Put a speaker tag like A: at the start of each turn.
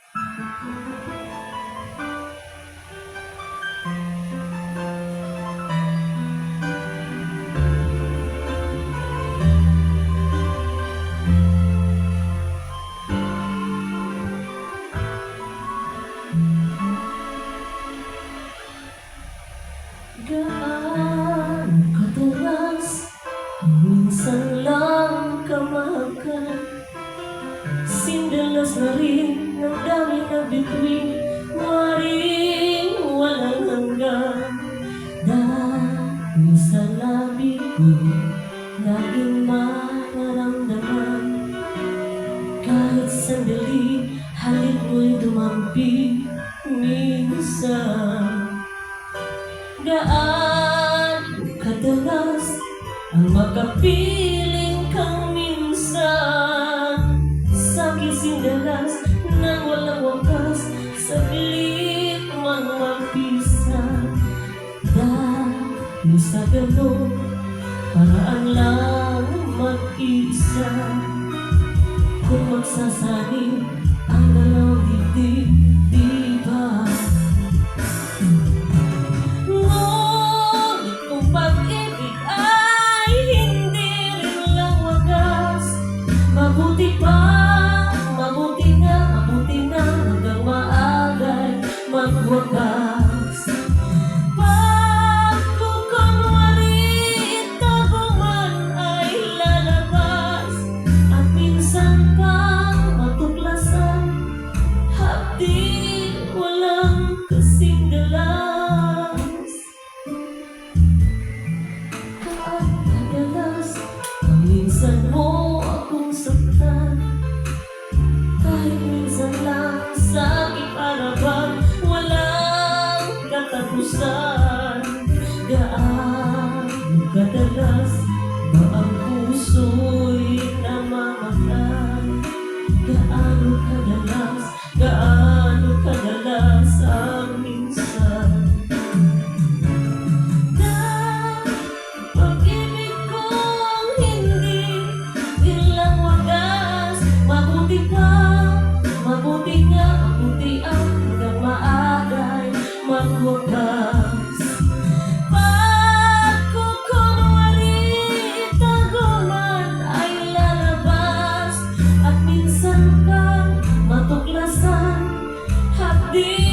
A: Gaano kadalas minsan lang ka mahagkan? Sindalas na rin ng dami na bituin, maring walang hanggan. Dahil sa labi ko laging mararamdaman, kahit sandali halik mo'y dumampi minsan. Gaano kadalas ang makapiling kang minsan, sa'kin sindalas nang walang wakas, saglit man magpisa. Dahil sa ganun, paraan lang mag-isa. Kung magsasaling ang dalawang dibdib, di ba? Ngunit kung pag-ibig ay hindi rin lang wagas, mabuti na hanggang maagay magwakas. Pag kukunwari itago man ay lalabas, at minsan pang matuklasan, hapdi walang kasing dalas. Kadalas ang minsan mo akong saktan, kahit minsan lang sa aking paraban, walang katapusan. Gaano kadalas ba ang puso'y namamatay? Gaano kadalas ang minsan? Pag-ibig kong hindi din lang wagas, mabuti ang hanggang maagay magwakas. Pag kukunwari itago man ay lalabas, at minsan kang matuklasan, hapdi